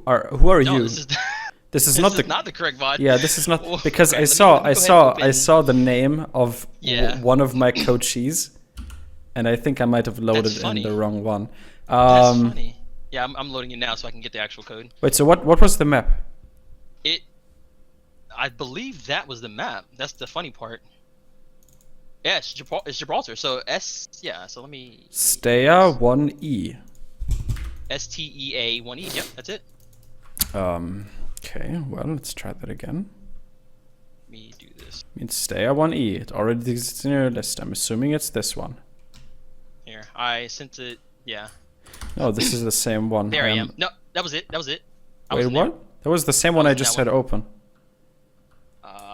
who are No, you? this is This is this not is the not the correct VOD. Yeah, this is not because Okay, I let me saw go ahead and I open- saw the name of Yeah. one of my coaches, and I think I might have loaded That's in funny. the wrong one. That's funny. Yeah, I'm loading it now so I can get the actual code. Wait, so what was the map? I believe that was the map. That's the funny part. Yeah, it's Gibraltar. So yeah. So let me. Stea 1E. STEA 1E. Yep, that's it. Okay, well, let's try that again. Let me do this. Means Stea 1E. It already exists in your list. I'm assuming it's this one. Here, I sent it. Yeah. No, this is the same one. There I am. No, that was it. That was it. Wait, what? That was the same one I just had open.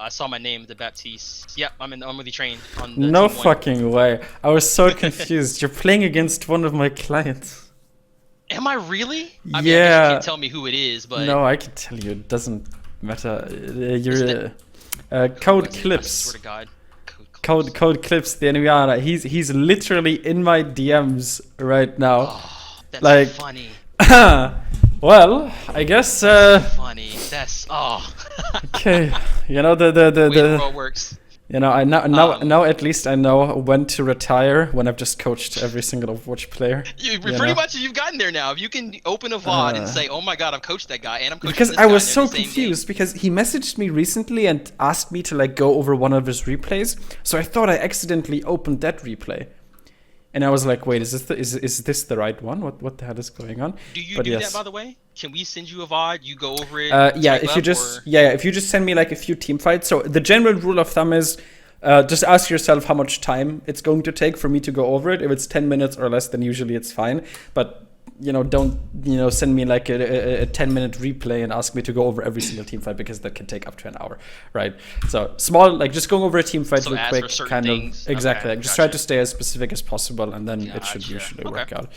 I saw my name, the Baptise. Yep, I'm with the train. On the No team one. fucking way. I was so confused. You're playing against one of my clients. Am I really? I mean, I guess Yeah. you can't tell me who it is, but No, I can tell you. It doesn't matter. You're What Code is it? I Clips. swear to God. Code Code Clips, the Nvidia. He's literally in my DMs right now. Oh, that's Like- funny. Well, I guess. Funny. That's Okay, you know way the the world works. you know I now at least I know when to retire when I've just coached every single Overwatch player. Pretty much you've gotten there now. If you can open a VOD and say, "Oh my God, I've coached that guy," and I'm coaching Because this I guy, was and so they're the same game. confused because he messaged me recently and asked me to like go over one of his replays. So I thought I accidentally opened that replay. And I was like, wait, is this the right one? What the hell is going on? Do you But do yes. that, by the way? Can we send you a VOD? You go over it. Yeah, swipe if you up, just or- if you just send me like a few team fights. So the general rule of thumb is just ask yourself how much time it's going to take for me to go over it. If it's 10 minutes or less, then usually it's fine. But don't send me like a 10-minute replay and ask me to go over every single team fight because that can take up to an hour, right? So small, like just going over a team fight So real ask quick, for certain kind things. of exactly. Okay, Like, just try gotcha. to stay as specific as possible, and then it should Gotcha. usually Okay. work out.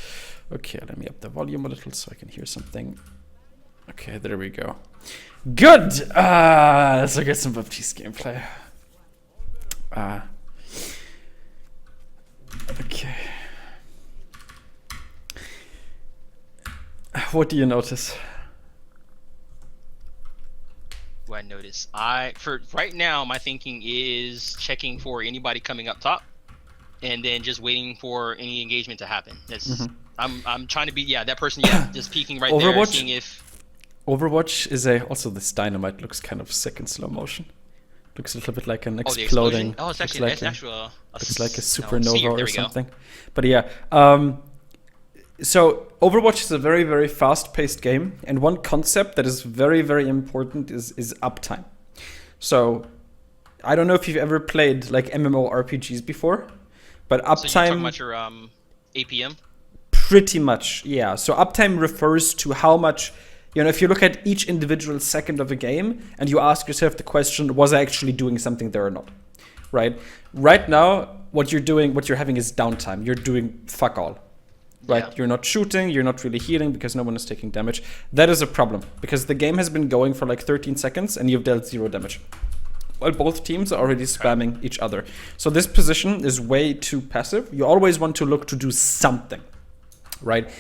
Okay, let me up the volume a little so I can hear something. Okay, there we go. Good. Let's look at some Baptise gameplay. Okay. What do you notice? What I notice. For right now, my thinking is checking for anybody coming up top, and then just waiting for any engagement to happen. That's I'm trying to be that person. Yeah, just peeking right there, Overwatch? seeing if. Overwatch is also this dynamite looks kind of sick in slow motion. Looks a little bit like an The exploding. explosion. Oh, it's looks actually like an actual. looks like a sphere, supernova or there we go. something. But yeah, so Overwatch is a very, very fast-paced game, and one concept that is very, very important is uptime. So I don't know if you've ever played like MMORPGs before, but So you're talking uptime about your APM. pretty much, yeah. So uptime refers to how much, if you look at each individual second of a game and you ask yourself the question, was I actually doing something there or not? Right? Right now, what you're having is downtime. You're doing fuck all. Right? Yeah. You're not shooting, you're not really healing because no one is taking damage. That is a problem because the game has been going for like 13 seconds and you've dealt 0 damage. While both teams are already spamming each other. So this position is way too passive. You always want to look to do something, right?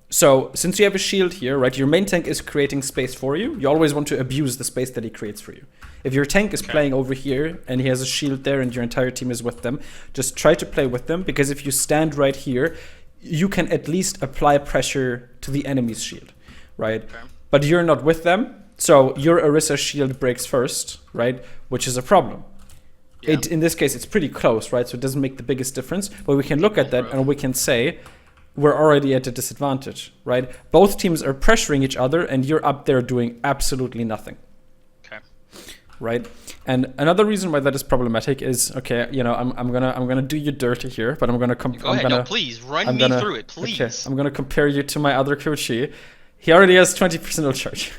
So since you have a shield here, right, your main tank is creating space for you. You always want to abuse the space that he creates for you. If your tank is playing over here and he has a shield there and your entire team is with them, just try to play with them because if you stand right here, you can at least apply pressure to the enemy's shield, right? Okay. But you're not with them, so your Orisa shield breaks first, right? Which is a problem. Yeah. In this case, it's pretty close, right? So it doesn't make the biggest difference. But we can look at that and we can say, we're already at a disadvantage, right? Both teams are pressuring each other and you're up there doing absolutely nothing. Okay. Right? And another reason why that is problematic is, okay, I'm gonna do you dirty here, but I'm gonna Go ahead. No, please run me through it, please. Okay, I'm gonna compare you to my other coachee. He already has 20% ult charge,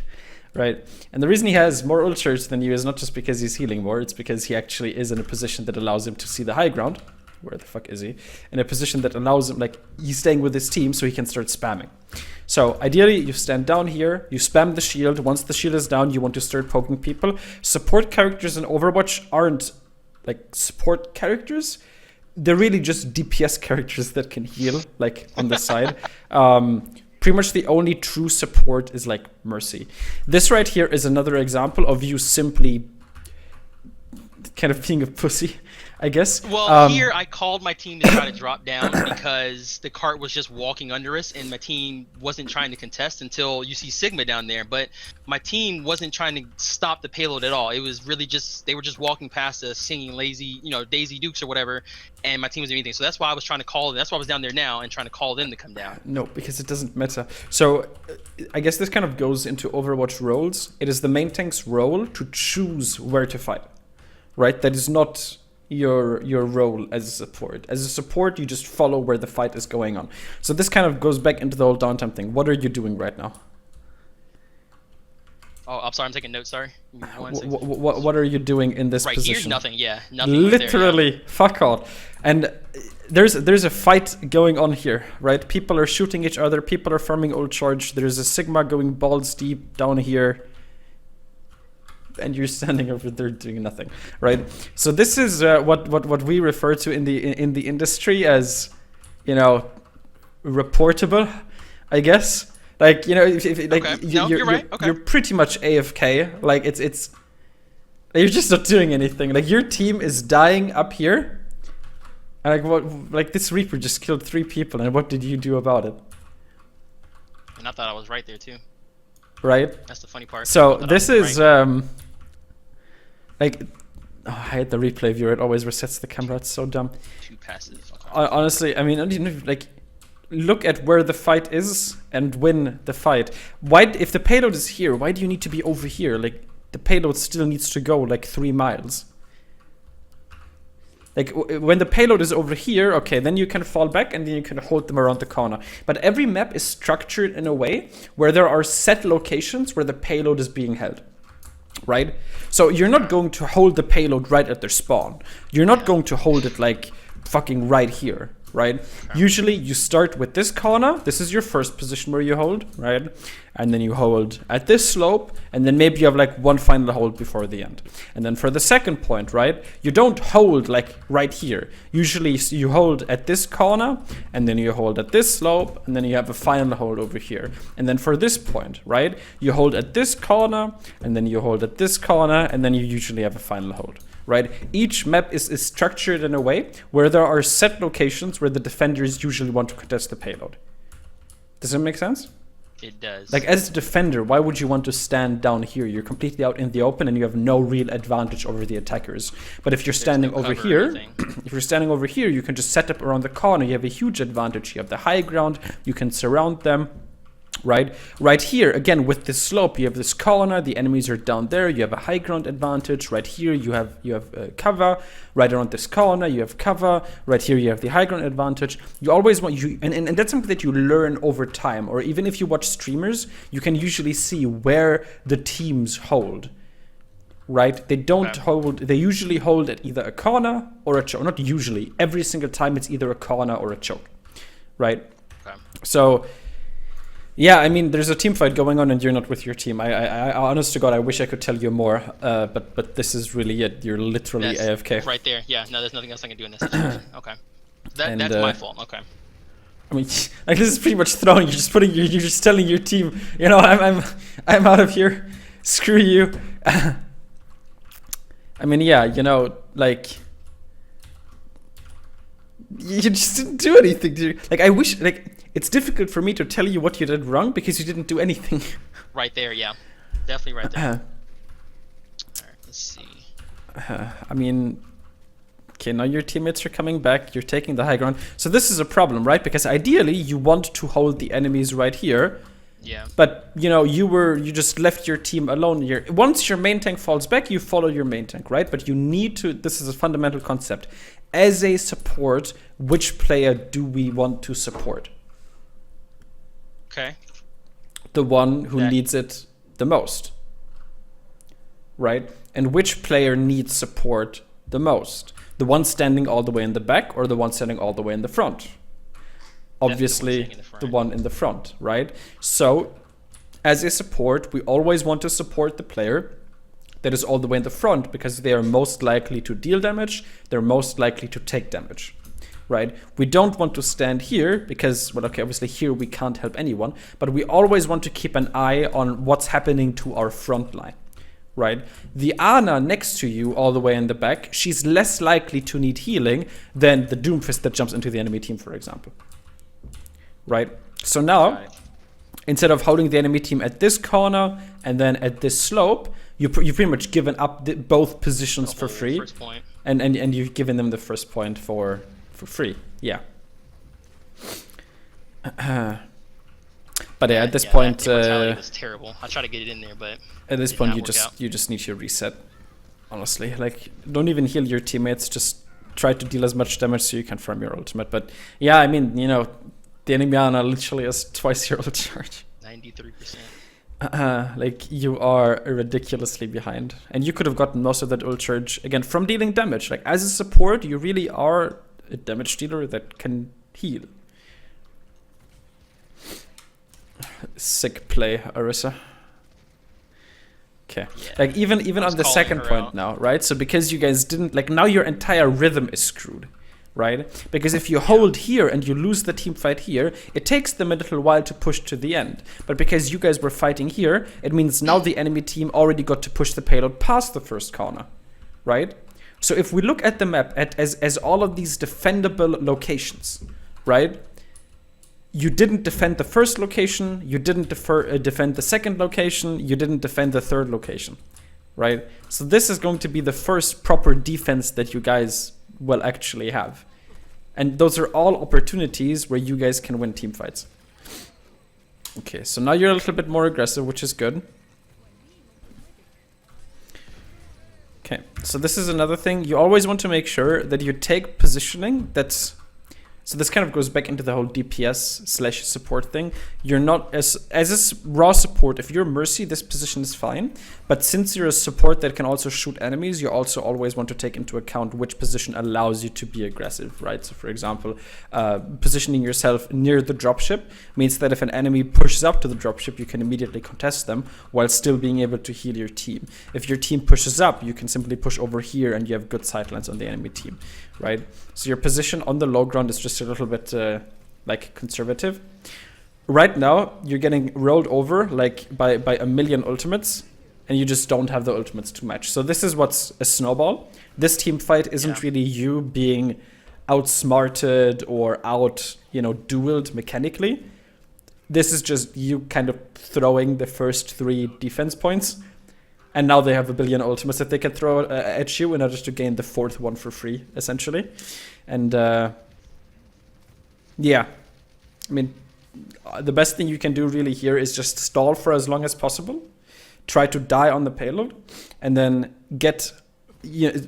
right? And the reason he has more ult charge than you is not just because he's healing more, it's because he actually is in a position that allows him to see the high ground. Where the fuck is he? In a position that allows him, like, he's staying with his team so he can start spamming. So ideally, you stand down here, you spam the shield. Once the shield is down, you want to start poking people. Support characters in Overwatch aren't, like, support characters. They're really just DPS characters that can heal, like, on the side. pretty much the only true support is like Mercy. This right here is another example of you simply kind of being a pussy, I guess. Well, here I called my team to try to drop down because the cart was just walking under us and my team wasn't trying to contest until you see Sigma down there. But my team wasn't trying to stop the payload at all. It was really just, they were just walking past us singing lazy, you know, Daisy Dukes or whatever, and my team was doing anything. So that's why I was trying to call them. That's why I was down there now and trying to call them to come down. No, because it doesn't matter. So I guess this kind of goes into Overwatch roles. It is the main tank's role to choose where to fight, right? That is not your role as a support. As a support, you just follow where the fight is going on. So this kind of goes back into the whole downtime thing. What are you doing right now? Oh, I'm sorry, I'm taking notes, sorry. What are you doing in this position? Right here, nothing, yeah. Nothing Literally, there, yeah. fuck all. And there's a fight going on here, right? People are shooting each other, people are farming old charge, there's a Sigma going balls deep down here, and you're standing over there doing nothing, right? So this is what we refer to in the industry as, you know, reportable, I guess. Like, you know, if like okay. You're right. Okay. You're pretty much AFK. Like it's you're just not doing anything. Like your team is dying up here, and like what? Like this Reaper just killed 3 people, and what did you do about it? And I thought I was right there too. Right. That's the funny part. So this is like, oh, I hate the replay viewer. It always resets the camera. It's so dumb. Too passive. Honestly, I mean, like, look at where the fight is and win the fight. Why, if the payload is here, why do you need to be over here? Like, the payload still needs to go like 3 miles. Like, when the payload is over here, okay, then you can fall back and then you can hold them around the corner. But every map is structured in a way where there are set locations where the payload is being held, right? So you're not going to hold the payload right at their spawn. You're not going to hold it like fucking right here, right? Usually you start with this corner. This is your first position where you hold, right? And then you hold at this slope, and then maybe you have like one final hold before the end. And then for the second point, right, you don't hold like right here. Usually you hold at this corner, and then you hold at this slope, and then you have a final hold over here. And then for this point, right, you hold at this corner, and then you hold at this corner, and then you usually have a final hold. Right? Each map is structured in a way where there are set locations where the defenders usually want to contest the payload. Does that make sense? It does. Like, as a defender, why would you want to stand down here? You're completely out in the open and you have no real advantage over the attackers. But if you're standing over here, if you're standing over here, you can just set up around the corner. You have a huge advantage. You have the high ground. You can surround them. Right here, again, with this slope, you have this corner, the enemies are down there, you have a high ground advantage. Right here, you have cover. Right around this corner, you have cover. Right here, you have the high ground advantage. You always want, and that's something that you learn over time, or even if you watch streamers, you can usually see where the teams hold. Right? They don't hold, they usually hold at either a corner or a choke. Not usually, every single time it's either a corner or a choke. Right? Okay. So, yeah, I mean, there's a team fight going on and you're not with your team. I honest to God, I wish I could tell you more, but this is really it. You're literally AFK. Right there. Yeah, no, there's nothing else I can do in this situation. Okay. That's my fault. Okay. I mean, like, this is pretty much throwing. You're just telling your team, you know, I'm out of here. Screw you. I mean, yeah, you know, like, you just didn't do anything. Like, I wish, like, it's difficult for me to tell you what you did wrong because you didn't do anything. Right there, yeah. Definitely right there. Alright, let's see. I mean, okay, now your teammates are coming back. You're taking the high ground. So this is a problem, right? Because ideally, you want to hold the enemies right here. Yeah. But, you know, you just left your team alone here. Once your main tank falls back, you follow your main tank, right? But you need to, this is a fundamental concept. As a support, which player do we want to support? Okay. The one who needs it the most, right? And which player needs support the most? The one standing all the way in the back or the one standing all the way in the front? Obviously, the one in the front, right? So, as a support, we always want to support the player that is all the way in the front because they are most likely to deal damage, they're most likely to take damage. right? We don't want to stand here because, well, okay, obviously here we can't help anyone, but we always want to keep an eye on what's happening to our front line, right? The Ana next to you all the way in the back, she's less likely to need healing than the Doomfist that jumps into the enemy team, for example, right? So now, instead of holding the enemy team at this corner and then at this slope, you've pretty much given up both positions for free, and you've given them the first point for free. Yeah. But yeah, at this point, Immortality was terrible. I tried to get it in there, but at this point, you just need to reset. Honestly, like, don't even heal your teammates. Just try to deal as much damage so you can farm your ultimate. But yeah, I mean, you know, the enemy Ana literally has twice your ult charge. 93%. Like, you are ridiculously behind, and you could have gotten most of that ult charge again from dealing damage. Like, as a support, you really are a damage dealer that can heal. Sick play, Orisa. Okay, yeah. Like even on the second point now, right? So because you guys didn't, like, now your entire rhythm is screwed, right? Because if you hold here and you lose the team fight here, it takes them a little while to push to the end. But because you guys were fighting here, it means now the enemy team already got to push the payload past the first corner, right? So if we look at the map as all of these defendable locations, right? You didn't defend the first location, you didn't defend the second location, you didn't defend the third location, right? So this is going to be the first proper defense that you guys will actually have. And those are all opportunities where you guys can win team fights. Okay, so now you're a little bit more aggressive, which is good. Okay, so this is another thing. You always want to make sure that you take positioning that's... So this kind of goes back into the whole DPS/support thing. You're not, as a raw support, if you're Mercy, this position is fine. But since you're a support that can also shoot enemies, you also always want to take into account which position allows you to be aggressive, right? So for example, positioning yourself near the dropship means that if an enemy pushes up to the dropship, you can immediately contest them while still being able to heal your team. If your team pushes up, you can simply push over here and you have good sightlines on the enemy team, right? So your position on the low ground is just a little bit like conservative. Right now, you're getting rolled over like by a million ultimates, and you just don't have the ultimates to match. So this is what's a snowball. This team fight isn't really you being outsmarted or out, you know, dueled mechanically. This is just you kind of throwing the first 3 defense points, and now they have a billion ultimates that they can throw at you in order to gain the 4th one for free, essentially. And yeah, I mean, the best thing you can do really here is just stall for as long as possible, try to die on the payload, and then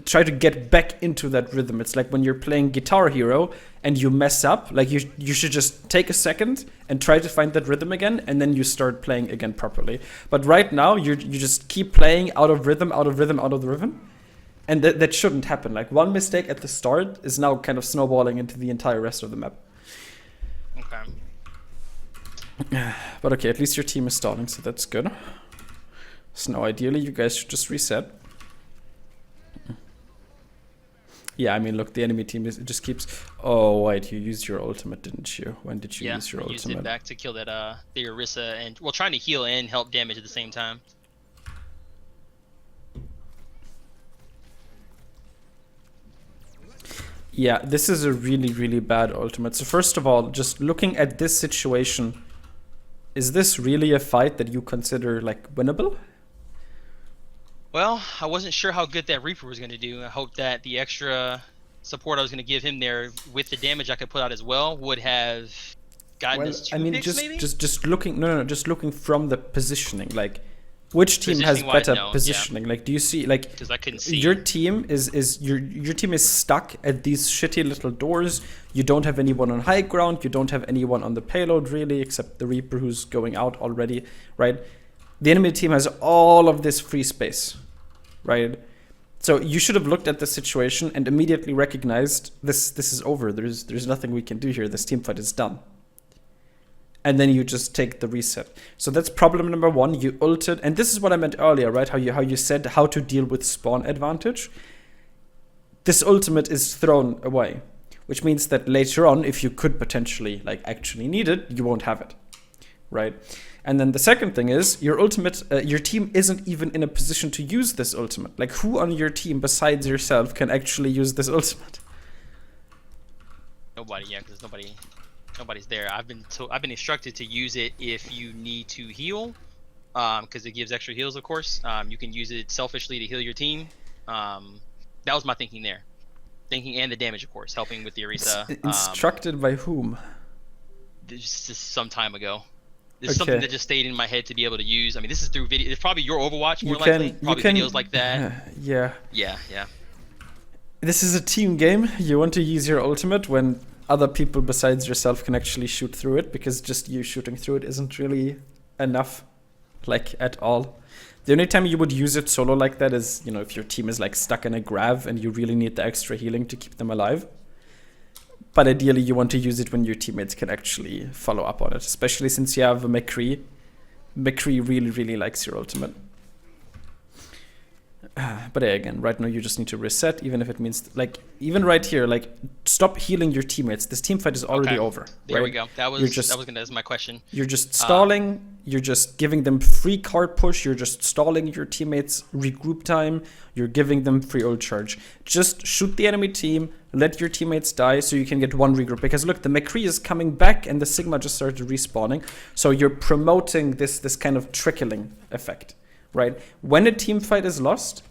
try to get back into that rhythm. It's like when you're playing Guitar Hero and you mess up, like you should just take a second and try to find that rhythm again, and then you start playing again properly. But right now, you just keep playing out of rhythm, out of rhythm, out of the rhythm. And that shouldn't happen. Like, one mistake at the start is now kind of snowballing into the entire rest of the map. Okay. But okay, at least your team is stalling, so that's good. So now ideally you guys should just reset. Yeah, I mean, look, the enemy team just keeps... Oh, wait, you used your ultimate, didn't you? When did you use your ultimate? Yeah, used it back to kill that the Orisa, and, well, trying to heal and help damage at the same time. Yeah, this is a really, really bad ultimate. So first of all, just looking at this situation, is this really a fight that you consider, like, winnable? Well, I wasn't sure how good that Reaper was going to do. I hoped that the extra support I was going to give him there with the damage I could put out as well would have gotten us 2 picks, maybe? just looking, no, just looking from the positioning, like, which team has better positioning? Yeah. Like, do you see, like, because I couldn't see. Your team your team is stuck at these shitty little doors. You don't have anyone on high ground. You don't have anyone on the payload really, except the Reaper who's going out already, right? The enemy team has all of this free space, right? So you should have looked at the situation and immediately recognized this is over. There's nothing we can do here. This team fight is done. And then you just take the reset. So that's problem number 1. You ulted, and this is what I meant earlier, right? How you said how to deal with spawn advantage. This ultimate is thrown away. which means that later on, if you could potentially like actually need it, you won't have it, right? And then the second thing is your ultimate, your team isn't even in a position to use this ultimate. Like, who on your team besides yourself can actually use this ultimate? Nobody, yeah, because nobody's there. I've been instructed to use it if you need to heal, because it gives extra heals, of course. You can use it selfishly to heal your team. That was my thinking there. Thinking and the damage, of course, helping with the Orisa. Instructed by whom? Just some time ago. This is something that just stayed in my head to be able to use. I mean, this is through video. It's probably your Overwatch more likely. Probably videos like that. Yeah. Yeah. This is a team game. You want to use your ultimate when other people besides yourself can actually shoot through it, because just you shooting through it isn't really enough, like, at all. The only time you would use it solo like that is, you know, if your team is like stuck in a grav and you really need the extra healing to keep them alive. But ideally, you want to use it when your teammates can actually follow up on it, especially since you have a McCree. McCree really, really likes your ultimate. But again, right now you just need to reset, even if it means, like, even right here, like, stop healing your teammates. This team fight is already over. There right? we go. That was my question. You're just stalling. You're just giving them free card push. You're just stalling your teammates' regroup time. You're giving them free ult charge. Just shoot the enemy team. Let your teammates die so you can get one regroup. Because look, the McCree is coming back and the Sigma just started respawning. So you're promoting this kind of trickling effect, right? When a team fight is lost,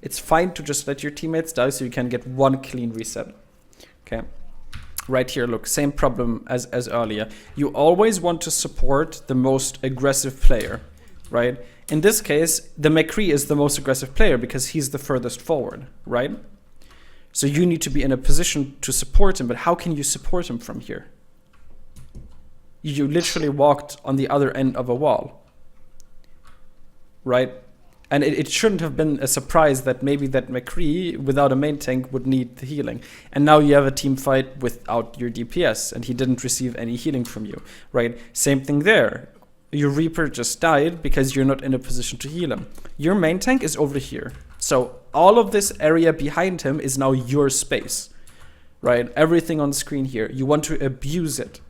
it's fine to just let your teammates die so you can get one clean reset. Okay. Right here, look, same problem as earlier. You always want to support the most aggressive player, right? In this case, the McCree is the most aggressive player because he's the furthest forward, right? So you need to be in a position to support him, but how can you support him from here? You literally walked on the other end of a wall, right? And it shouldn't have been a surprise that maybe that McCree, without a main tank, would need the healing. And now you have a team fight without your DPS, and he didn't receive any healing from you, right? Same thing there. Your Reaper just died because you're not in a position to heal him. Your main tank is over here. So all of this area behind him is now your space, right? Everything on the screen here. You want to abuse it,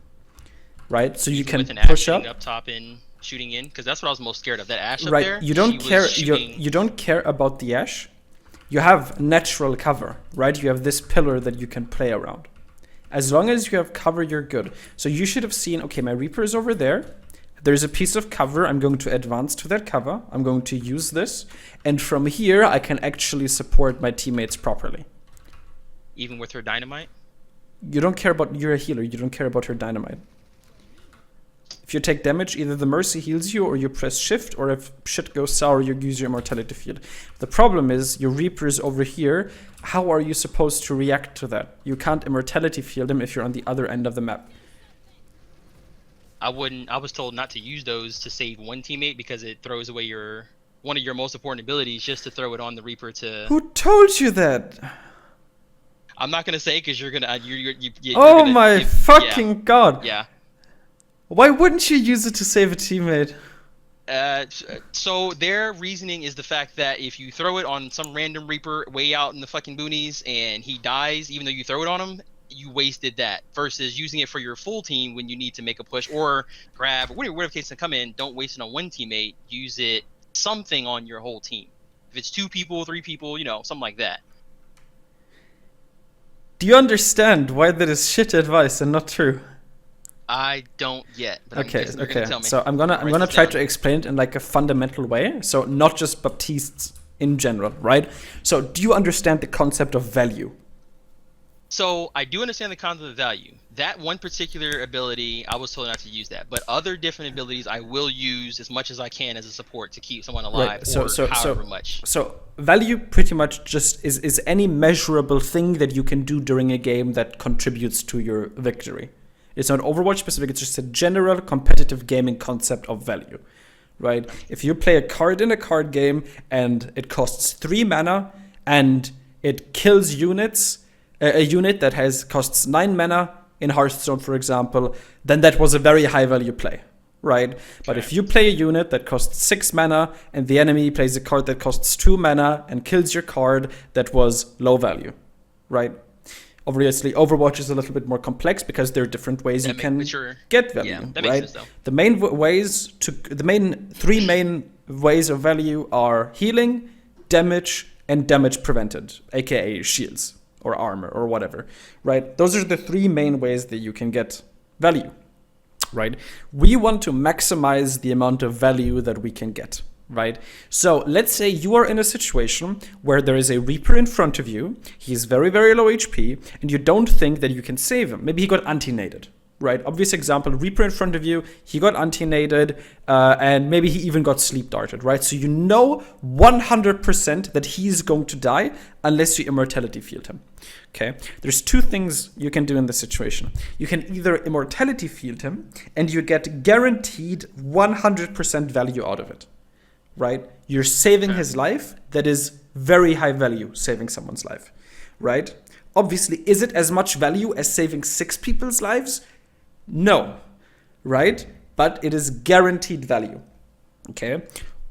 right? So you can push up top in. Shooting in, because that's what I was most scared of. That Ashe right. up there. You don't care. You don't care about the Ashe. You have natural cover, right? You have this pillar that you can play around. As long as you have cover, you're good. So you should have seen. Okay, my Reaper is over there. There's a piece of cover. I'm going to advance to that cover. I'm going to use this, and from here I can actually support my teammates properly. Even with her dynamite. You don't care about. You're a healer. You don't care about her dynamite. If you take damage, either the Mercy heals you or you press shift, or if shit goes sour, you use your Immortality field. The problem is your Reaper is over here. How are you supposed to react to that? You can't Immortality field him if you're on the other end of the map. I was told not to use those to save one teammate because it throws away one of your most important abilities, just to throw it on the Reaper to... Who told you that? I'm not going to say because you're going to... Oh my fucking god. Yeah. Why wouldn't you use it to save a teammate? So their reasoning is the fact that if you throw it on some random Reaper way out in the fucking boonies and he dies, even though you throw it on him, you wasted that. Versus using it for your full team when you need to make a push or grab or whatever case to come in. Don't waste it on one teammate. Use it something on your whole team. If it's 2 people, 3 people, you know, something like that. Do you understand why that is shit advice and not true? I don't yet. But okay. Tell me. So I'm gonna try to explain it in like a fundamental way. So not just Baptistes in general, right? So do you understand the concept of value? So I do understand the concept of value. That one particular ability, I was told not to use that. But other different abilities, I will use as much as I can as a support to keep someone alive, right. however much. So value pretty much just is any measurable thing that you can do during a game that contributes to your victory. It's not Overwatch specific, it's just a general competitive gaming concept of value, right? If you play a card in a card game and it costs 3 mana and it kills units, a unit that costs 9 mana in Hearthstone, for example, then that was a very high value play, right? Okay. But if you play a unit that costs 6 mana and the enemy plays a card that costs 2 mana and kills your card, that was low value, right? Obviously, Overwatch is a little bit more complex because there are different ways you can get value. Yeah, that makes sense, though. The main three main ways of value are healing, damage, and damage prevented, aka shields or armor or whatever, right? Those are the three main ways that you can get value, right? We want to maximize the amount of value that we can get, right? So let's say you are in a situation where there is a Reaper in front of you. He's very, very low HP, and you don't think that you can save him. Maybe he got anti-naded, right? Obvious example, Reaper in front of you, he got anti-naded, and maybe he even got sleep darted, right? So you know 100% that he's going to die unless you Immortality field him, okay? There's two things you can do in this situation. You can either Immortality field him, and you get guaranteed 100% value out of it, right? You're saving his life. That is very high value, saving someone's life, right? Obviously, is it as much value as saving 6 people's lives? No, right? But it is guaranteed value, okay?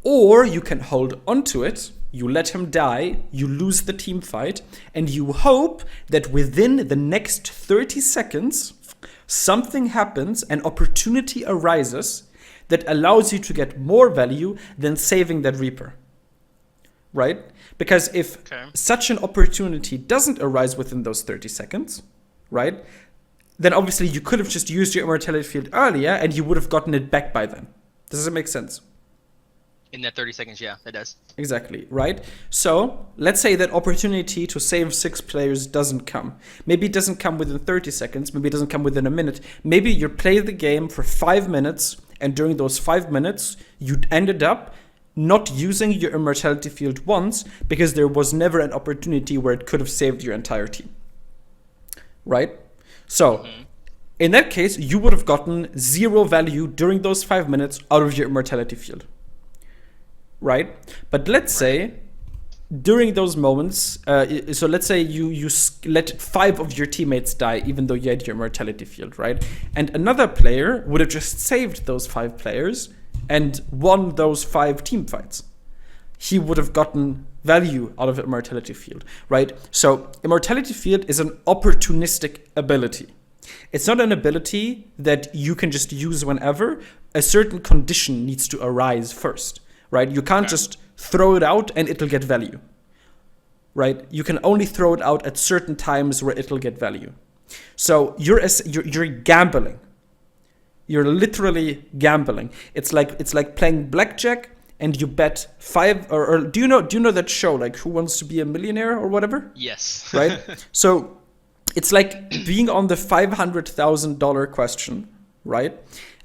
Or you can hold onto it, you let him die, you lose the team fight, and you hope that within the next 30 seconds, something happens, an opportunity arises that allows you to get more value than saving that Reaper, right? Because if such an opportunity doesn't arise within those 30 seconds, right, then obviously you could have just used your Immortality field earlier and you would have gotten it back by then. Does it make sense? In that 30 seconds, yeah, that does. Exactly, right? So let's say that opportunity to save 6 players doesn't come. Maybe it doesn't come within 30 seconds. Maybe it doesn't come within a minute. Maybe you play the game for 5 minutes, and during those 5 minutes, you ended up not using your Immortality field once because there was never an opportunity where it could have saved your entire team, right? So in that case, you would have gotten 0 value during those 5 minutes out of your Immortality field, right? But let's say during those moments, so let's say you let 5 of your teammates die even though you had your Immortality field, right? And another player would have just saved those 5 players and won those 5 team fights. He would have gotten value out of Immortality field, right? So Immortality field is an opportunistic ability. It's not an ability that you can just use whenever. A certain condition needs to arise first, right? You can't just throw it out and it'll get value, right? You can only throw it out at certain times where it'll get value. So you're gambling. You're literally gambling. It's like playing blackjack and you bet 5 or do you know that show, like Who Wants to Be a Millionaire or whatever? Yes. Right? So it's like being on the $500,000 question, right?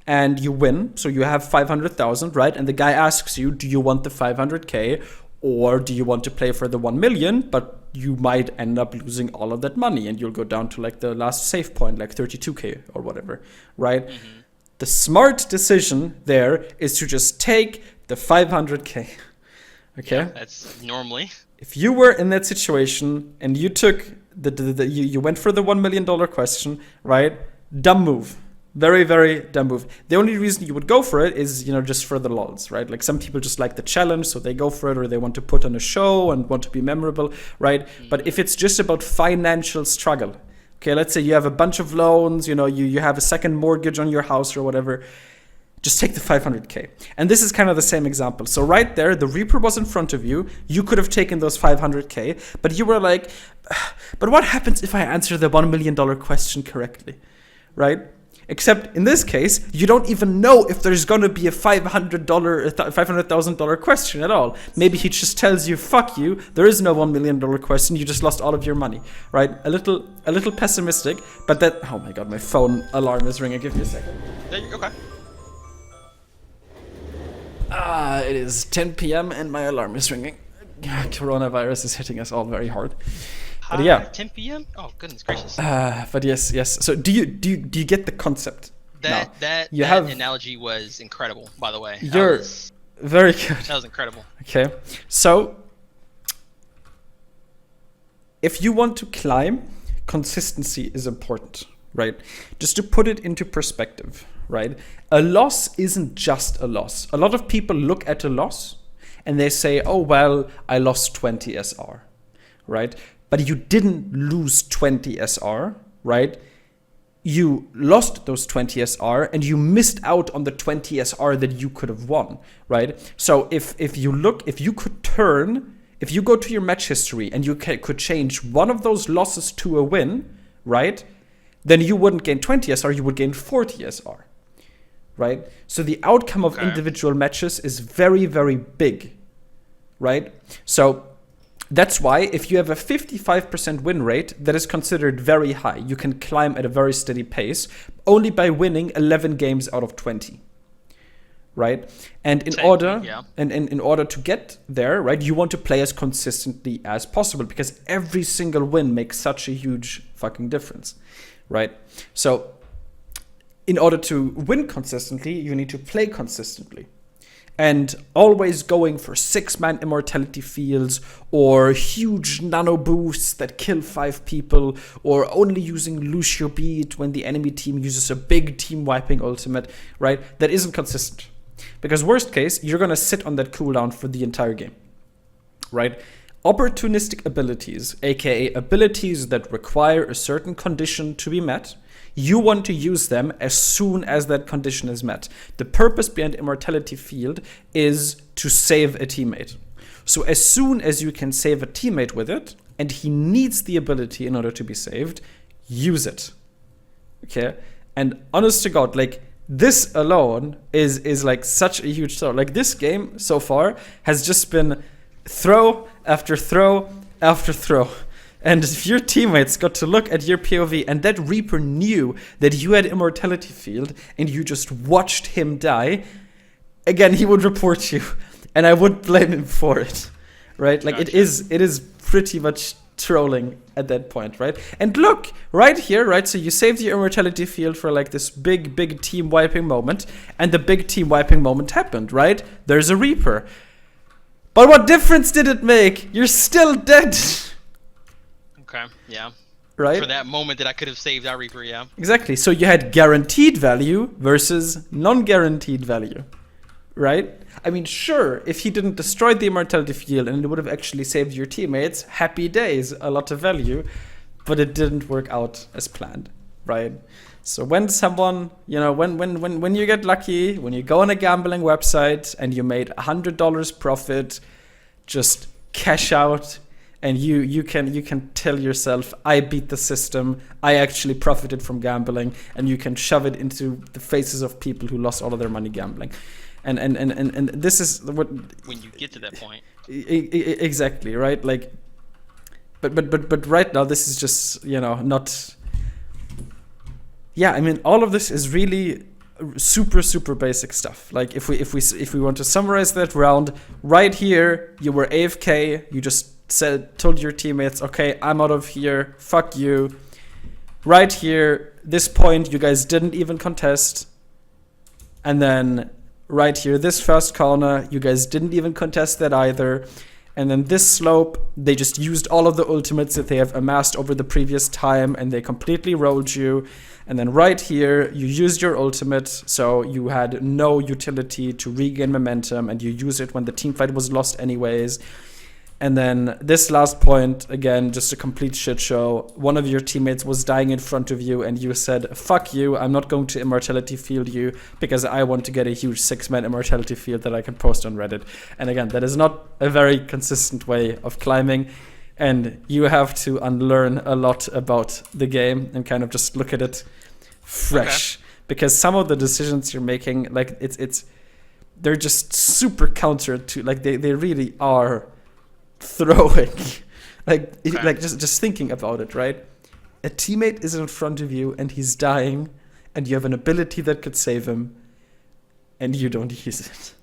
And you win, so you have 500,000, right? And the guy asks you, do you want the 500K or do you want to play for the 1 million? But you might end up losing all of that money and you'll go down to like the last save point, like 32K or whatever, right? The smart decision there is to just take the 500K, okay? Yeah, that's normally. If you were in that situation and you took you went for the $1 million question, right? Dumb move. Very, very dumb move. The only reason you would go for it is, just for the lols, right? Like some people just like the challenge, so they go for it, or they want to put on a show and want to be memorable, right? But if it's just about financial struggle, okay, let's say you have a bunch of loans, you have a second mortgage on your house or whatever, just take the 500K. And this is kind of the same example. So right there, the Reaper was in front of you. You could have taken those 500K, but you were like, but what happens if I answer the $1 million question correctly, right? Except in this case, you don't even know if there's going to be a $500,000 question at all. Maybe he just tells you, fuck you, there is no $1 million question, you just lost all of your money, right? A little pessimistic, but that, oh my God, my phone alarm is ringing. Give me a second. Okay. It is 10 p.m. and my alarm is ringing. Coronavirus is hitting us all very hard. But yeah. 10 p.m. Oh goodness gracious. But yes. So do you get the concept? That analogy was incredible, by the way. You're very good. That was incredible. Okay, so if you want to climb, consistency is important, right? Just to put it into perspective, right? A loss isn't just a loss. A lot of people look at a loss and they say, oh, well, I lost 20 SR, right? but you didn't lose 20 SR, right? You lost those 20 SR and you missed out on the 20 SR that you could have won, right? So if you go to your match history and you could change one of those losses to a win, right? Then you wouldn't gain 20 SR, you would gain 40 SR, right? So the outcome of individual matches is very, very big, right? So that's why if you have a 55% win rate, that is considered very high. You can climb at a very steady pace only by winning 11 games out of 20, right? And in order to get there, right, you want to play as consistently as possible because every single win makes such a huge fucking difference, right? So in order to win consistently, you need to play consistently. And always going for 6-man immortality fields or huge nano boosts that kill 5 people, or only using Lucio Beat when the enemy team uses a big team wiping ultimate, right? That isn't consistent. Because worst case, you're gonna sit on that cooldown for the entire game, right? Opportunistic abilities, aka abilities that require a certain condition to be met, you want to use them as soon as that condition is met. The purpose behind Immortality Field is to save a teammate. So as soon as you can save a teammate with it, and he needs the ability in order to be saved, use it. Okay? And honest to God, like, this alone is like such a huge throw. Like, this game so far has just been throw after throw after throw. And if your teammates got to look at your POV and that Reaper knew that you had Immortality Field and you just watched him die, again, he would report you. And I would blame him for it, right? Like, it is pretty much trolling at that point, right? And look, right here, right? So you saved your Immortality Field for like this big team wiping moment, and the big team wiping moment happened, right? There's a Reaper. But what difference did it make? You're still dead. Okay, yeah. Right? For that moment that I could have saved our Reaper, yeah. Exactly. So you had guaranteed value versus non-guaranteed value, right? I mean, sure, if he didn't destroy the Immortality Field and it would have actually saved your teammates, happy days, a lot of value, but it didn't work out as planned, right? So when someone, you know, when you get lucky, when you go on a gambling website and you made $100 profit, just cash out. And you can tell yourself, I beat the system, I actually profited from gambling, and you can shove it into the faces of people who lost all of their money gambling. And this is what, when you get to that point. Exactly, right? Like, but right now this is just, you know, not. Yeah, I mean, all of this is really super basic stuff. Like, if we want to summarize that round, right here you were AFK, you just told your teammates, okay, I'm out of here, fuck you. Right here, this point, you guys didn't even contest. And then right here, this first corner, you guys didn't even contest that either. And then this slope, they just used all of the ultimates that they have amassed over the previous time, and they completely rolled you. And then right here, you used your ultimate, so you had no utility to regain momentum, and you used it when the team fight was lost anyways. And then this last point, again, just a complete shit show. One of your teammates was dying in front of you and you said, fuck you, I'm not going to Immortality Field you because I want to get a huge 6-man Immortality Field that I can post on Reddit. And again, that is not a very consistent way of climbing. And you have to unlearn a lot about the game and kind of just look at it fresh. Okay. Because some of the decisions you're making, like, they're just super counter to, like, they really are throwing. Like just thinking about it, right? A teammate is in front of you and he's dying and you have an ability that could save him and you don't use it.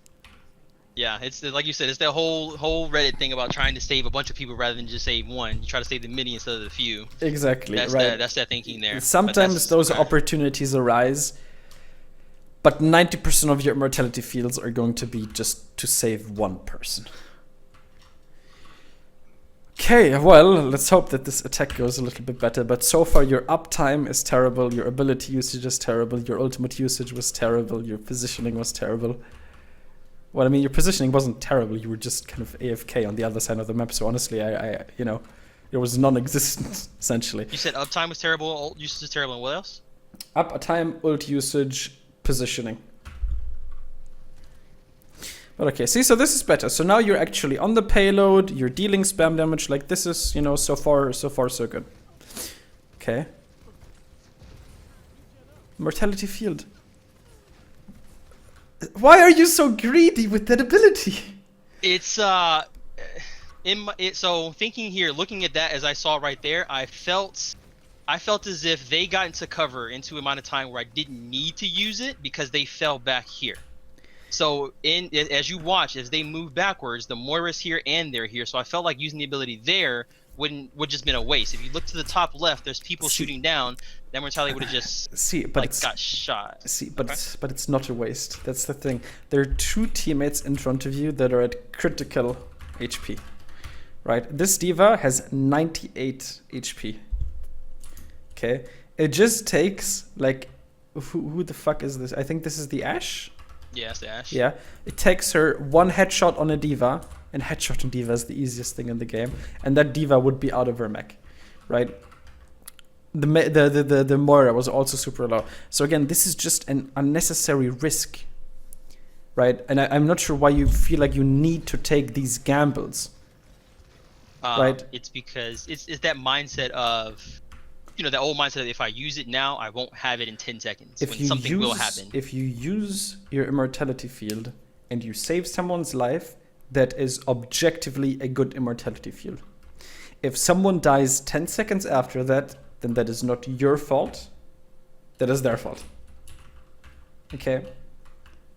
Yeah, it's like you said, it's the whole Reddit thing about trying to save a bunch of people rather than just save one. You try to save the many instead of the few. Exactly, that's right. That's that thinking there. Sometimes those opportunities arise, but 90% of your Immortality Fields are going to be just to save one person. Okay, well, let's hope that this attack goes a little bit better, but so far your uptime is terrible, your ability usage is terrible, your ultimate usage was terrible, your positioning was terrible. Well, I mean, your positioning wasn't terrible, you were just kind of AFK on the other side of the map, so honestly, I you know, It was non-existent, essentially. You said uptime was terrible, ult usage is terrible, and what else? Uptime, ult usage, positioning. But okay, see, so this is better. So now you're actually on the payload, you're dealing spam damage. Like, this is, you know, so far, so good. Okay. Mortality field. Why are you so greedy with that ability? It's so thinking here, looking at that as I saw right there, I felt as if they got into cover into a amount of time where I didn't need to use it because they fell back here. So as you watch, as they move backwards, the Moira's here and they're here. So I felt like using the ability there would just been a waste. If you look to the top left, there's people shooting down. That Mortality would have just got shot. But it's not a waste. That's the thing. There are 2 teammates in front of you that are at critical HP. Right? This D.Va has 98 HP. Okay? It just takes, like, who the fuck is this? I think this is the Ashe? Yeah, it's the Ashe. Yeah. It takes her 1 headshot on a D.Va, and headshot on D.Va is the easiest thing in the game, and that D.Va would be out of her mech. Right? The Moira was also super low. So again, this is just an unnecessary risk. Right? And I'm not sure why you feel like you need to take these gambles. Right? It's because it's that mindset of, you know, that old mindset that if I use it now, I won't have it in 10 seconds when something will happen. If you use your immortality field and you save someone's life, that is objectively a good immortality field. If someone dies 10 seconds after that, then that is not your fault. That is their fault. Okay?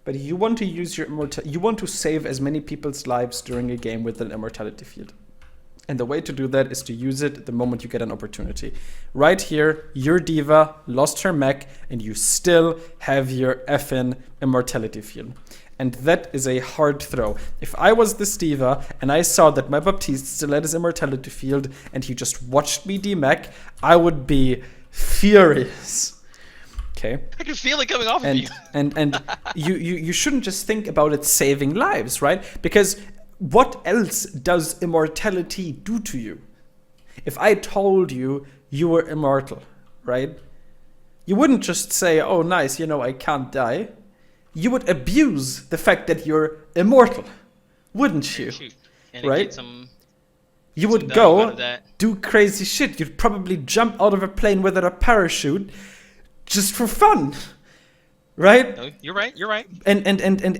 But you want to use your you want to save as many people's lives during a game with an immortality field. And the way to do that is to use it the moment you get an opportunity. Right here, your D.Va lost her mech, and you still have your effing immortality field. And that is a hard throw. If I was this D.Va and I saw that my Baptiste still had his immortality field and he just watched me D-mech, I would be furious. Okay. I can feel it coming off of you. And you shouldn't just think about it saving lives, right? Because what else does immortality do to you? If I told you you were immortal, right? You wouldn't just say, oh, nice, you know, I can't die. You would abuse the fact that you're immortal, wouldn't you? Right? You would go do crazy shit. You'd probably jump out of a plane without a parachute just for fun. Right? No, you're right. You're right. And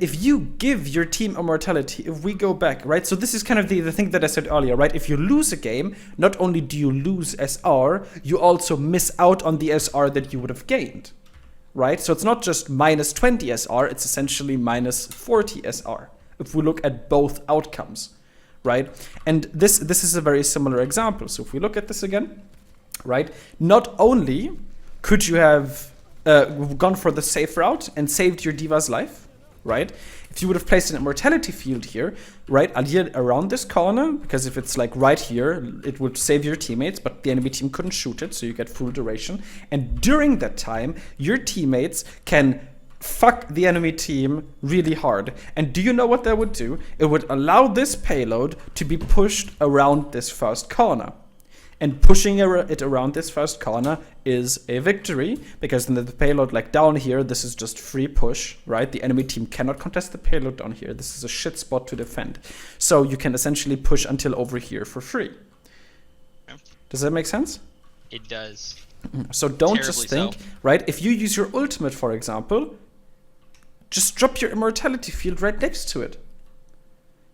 if you give your team immortality, if we go back, right? So this is kind of the thing that I said earlier, right? If you lose a game, not only do you lose SR, you also miss out on the SR that you would have gained, right? So it's not just minus 20 SR, it's essentially minus 40 SR, if we look at both outcomes, right? And this is a very similar example. So if we look at this again, right? Not only could you have gone for the safe route and saved your D.Va's life, right? If you would have placed an immortality field here, right, around this corner, because if it's like right here, it would save your teammates, but the enemy team couldn't shoot it, so you get full duration. And during that time, your teammates can fuck the enemy team really hard. And do you know what that would do? It would allow this payload to be pushed around this first corner. And pushing it around this first corner is a victory, because then the payload, like down here, this is just free push, right? The enemy team cannot contest the payload down here. This is a shit spot to defend. So you can essentially push until over here for free. Does that make sense? It does. So don't just think, right? If you use your ultimate, for example, just drop your immortality field right next to it.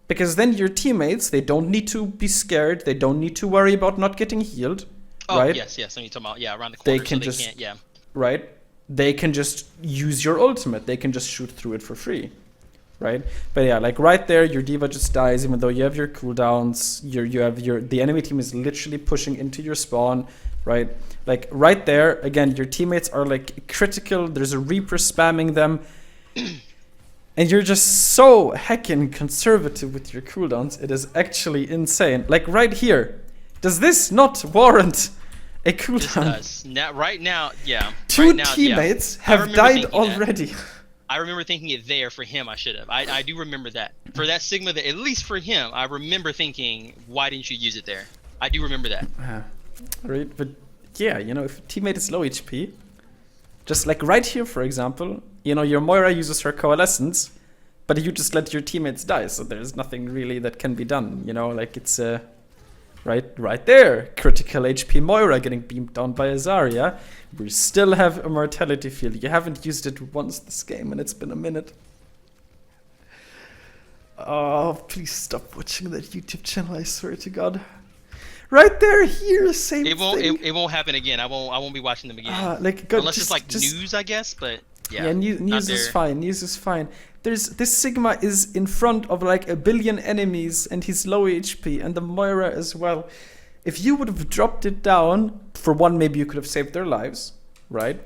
Because then your teammates, they don't need to be scared. They don't need to worry about not getting healed. Oh, right? yes. When you're talking about, around the corner, they can't, right? They can just use your ultimate. They can just shoot through it for free, right? But yeah, like right there, your D.Va just dies, even though you have your cooldowns. The enemy team is literally pushing into your spawn, right? Like right there, again, your teammates are like critical. There's a Reaper spamming them. And you're just so heckin' conservative with your cooldowns. It is actually insane. Like right here. Does this not warrant a cooldown? This does. Right now, yeah. Two teammates have died already. I remember thinking it there for him. I should have. I do remember that. For that Sigma, at least for him, I remember thinking, why didn't you use it there? I do remember that. Right, but yeah, you know, if a teammate is low HP, just like right here, for example, you know, your Moira uses her coalescence, but you just let your teammates die, so there's nothing really that can be done, you know, like it's right there, critical HP Moira getting beamed down by a Zarya. We still have Immortality field. You haven't used it once this game, and it's been a minute. Oh, please stop watching that YouTube channel, I swear to God. Right there, here, same thing. It won't happen again. I won't be watching them again. Like, go, unless it's like news, I guess. But yeah, news is fine. News is fine. This Sigma is in front of like 1 billion enemies, and he's low HP, and the Moira as well. If you would have dropped it down, for one, maybe you could have saved their lives, right?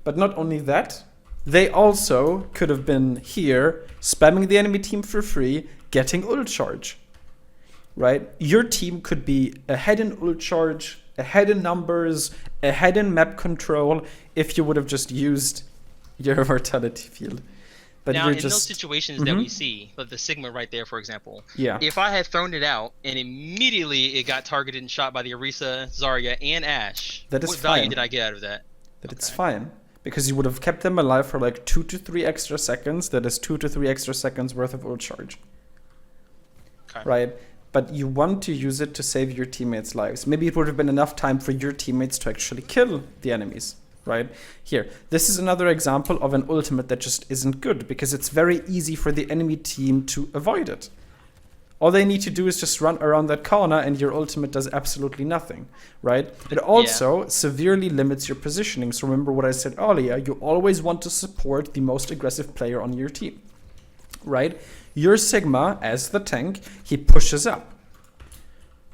But not only that, they also could have been here, spamming the enemy team for free, getting ult charge, right? Your team could be ahead in ult charge, ahead in numbers, ahead in map control, if you would have just used your Immortality field. But now, in those situations that we see, like the Sigma right there, for example, if I had thrown it out and immediately it got targeted and shot by the Orisa, Zarya, and Ashe, what value did I get out of that? It's fine. Because you would have kept them alive for like 2 to 3 extra seconds. That is 2 to 3 extra seconds worth of ult charge. Okay. Right? But you want to use it to save your teammates' lives. Maybe it would have been enough time for your teammates to actually kill the enemies. Right? Here, this is another example of an ultimate that just isn't good, because it's very easy for the enemy team to avoid it. All they need to do is just run around that corner and your ultimate does absolutely nothing, right? It also severely limits your positioning. So remember what I said earlier, you always want to support the most aggressive player on your team, right? Your Sigma, as the tank, he pushes up.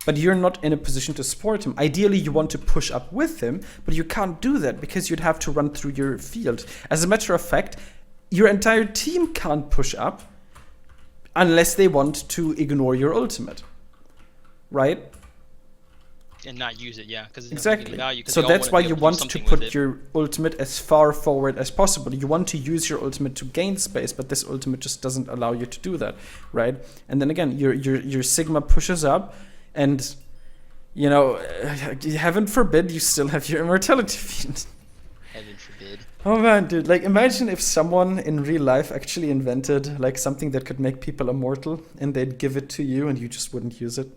But you're not in a position to support him. Ideally, you want to push up with him, but you can't do that because you'd have to run through your field. As a matter of fact, your entire team can't push up unless they want to ignore your ultimate, right? And not use it, yeah. Exactly. So that's why you want to put your ultimate as far forward as possible. You want to use your ultimate to gain space, but this ultimate just doesn't allow you to do that, right? And then again, your Sigma pushes up, and, you know, heaven forbid, you still have your Immortality field. Heaven forbid. Oh man, dude, like imagine if someone in real life actually invented like something that could make people immortal and they'd give it to you and you just wouldn't use it.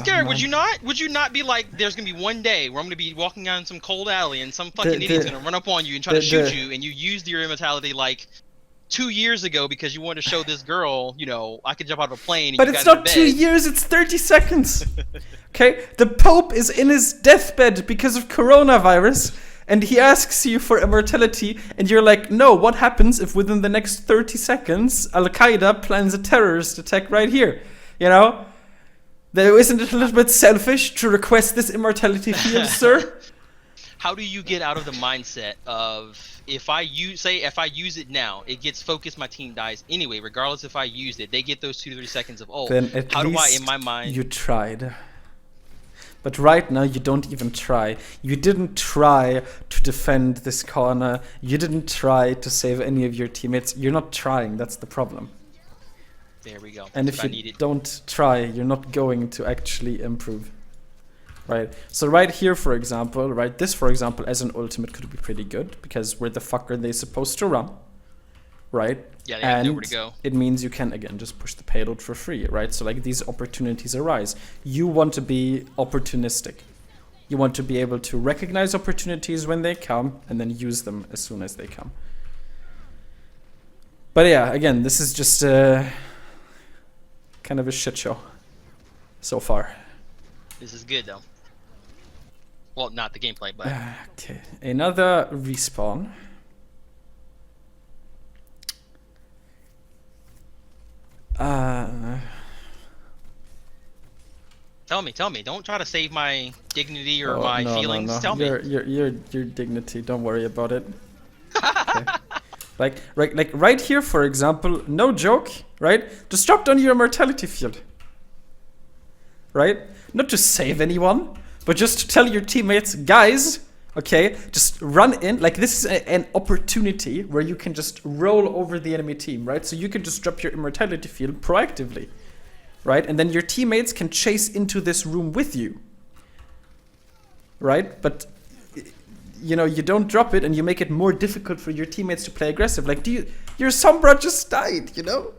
Gary, would you not be like, there's gonna be one day where I'm gonna be walking down some cold alley and some fucking idiot's gonna run up on you and try to shoot you, and you used your Immortality like 2 years ago because you wanted to show this girl, you know, I could jump out of a plane. And but it's not 2 years, it's 30 seconds. Okay? The Pope is in his deathbed because of coronavirus, and he asks you for Immortality, and you're like, no, what happens if within the next 30 seconds, Al-Qaeda plans a terrorist attack right here? You know? Isn't it a little bit selfish to request this Immortality field, sir? How do you get out of the mindset of, if I use it now, it gets focused, my team dies anyway, regardless if I used it, they get those 2 to 3 seconds of ult. Then at how least do I, in my mind, you tried. But right now you don't even try. You didn't try to defend this corner. You didn't try to save any of your teammates. You're not trying, that's the problem. There we go. And if you don't try, you're not going to actually improve. Right, so right here, for example, right, this, for example, as an ultimate could be pretty good, because where the fuck are they supposed to run, right? Yeah, they have nowhere to go. It means you can, again, just push the payload for free, right? So, like, these opportunities arise. You want to be opportunistic. You want to be able to recognize opportunities when they come, and then use them as soon as they come. But yeah, again, this is just kind of a shit show so far. This is good, though. Well, not the gameplay, but... Okay, another respawn. Tell me. Don't try to save my dignity or my feelings. No. Tell me. Your dignity. Don't worry about it. Okay. Like right here, for example, no joke, right? Just drop down your Immortality field. Right? Not to save anyone, but just to tell your teammates, guys, okay, just run in. Like, this is an opportunity where you can just roll over the enemy team, right? So you can just drop your Immortality field proactively, right? And then your teammates can chase into this room with you, right? But you know, you don't drop it and you make it more difficult for your teammates to play aggressive. Like, your Sombra just died, you know?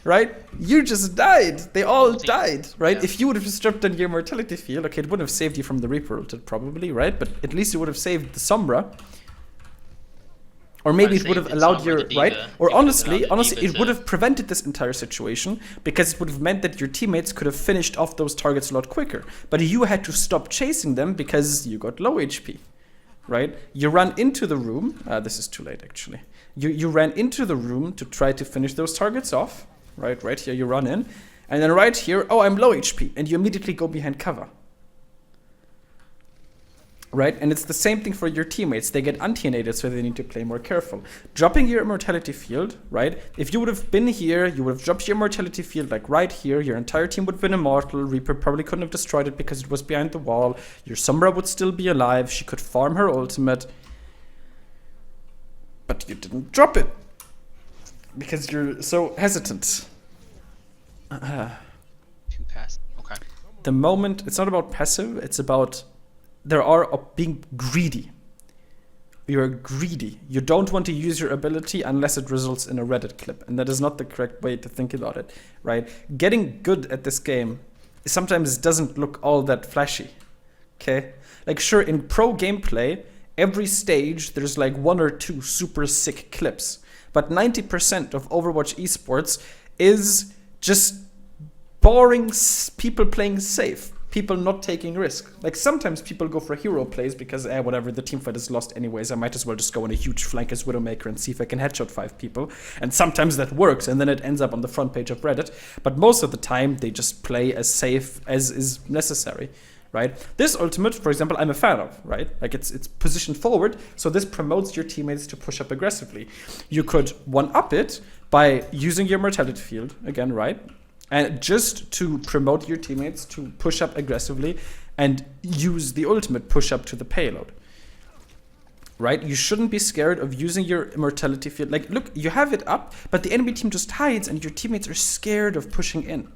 Right? You just died. They all died, right? Yeah. If you would have just dropped on your Immortality field, okay, it wouldn't have saved you from the Reaper ulted probably, right? But at least it would have saved the Sombra. Or maybe it would have allowed your, right? Or honestly, it would have prevented this entire situation because it would have meant that your teammates could have finished off those targets a lot quicker. But you had to stop chasing them because you got low HP, right? You run into the room. This is too late, actually. You ran into the room to try to finish those targets off, right? Right here, you run in. And then right here, oh, I'm low HP. And you immediately go behind cover. Right? And it's the same thing for your teammates. They get anti-nated, so they need to play more careful. Dropping your Immortality field, right? If you would have been here, you would have dropped your Immortality field like right here. Your entire team would have been immortal. Reaper probably couldn't have destroyed it because it was behind the wall. Your Sombra would still be alive. She could farm her ultimate. But you didn't drop it because you're so hesitant. Too passive. Okay. The moment, it's not about passive, it's about being greedy. You are greedy. You don't want to use your ability unless it results in a Reddit clip. And that is not the correct way to think about it, right? Getting good at this game sometimes doesn't look all that flashy, okay? Like, sure, in pro gameplay, every stage there's like 1 or 2 super sick clips. But 90% of Overwatch esports is just boring people playing safe. People not taking risk. Like, sometimes people go for hero plays because, whatever, the teamfight is lost anyways. I might as well just go on a huge flank as Widowmaker and see if I can headshot 5 people. And sometimes that works, and then it ends up on the front page of Reddit. But most of the time, they just play as safe as is necessary, right? This ultimate, for example, I'm a fan of, right? Like, it's positioned forward, so this promotes your teammates to push up aggressively. You could one-up it by using your Immortality field, again, right? And just to promote your teammates to push up aggressively and use the ultimate push up to the payload. Right? You shouldn't be scared of using your Immortality field. Like, look, you have it up, but the enemy team just hides and your teammates are scared of pushing in.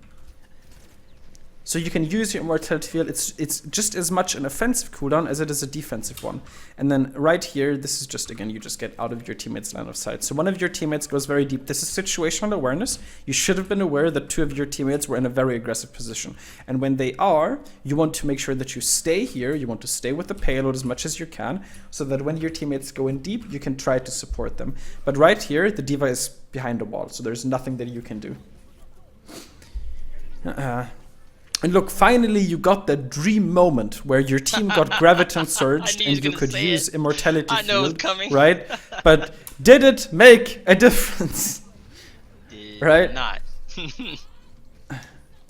So you can use your Immortality field. It's just as much an offensive cooldown as it is a defensive one. And then right here, this is just, again, you just get out of your teammates' line of sight. So one of your teammates goes very deep. This is situational awareness. You should have been aware that 2 of your teammates were in a very aggressive position. And when they are, you want to make sure that you stay here. You want to stay with the payload as much as you can, so that when your teammates go in deep, you can try to support them. But right here, the D.Va is behind the wall, so there's nothing that you can do. And look, finally you got that dream moment where your team got Graviton surged and you could use Immortality field, right? But did it make a difference? Right? Not.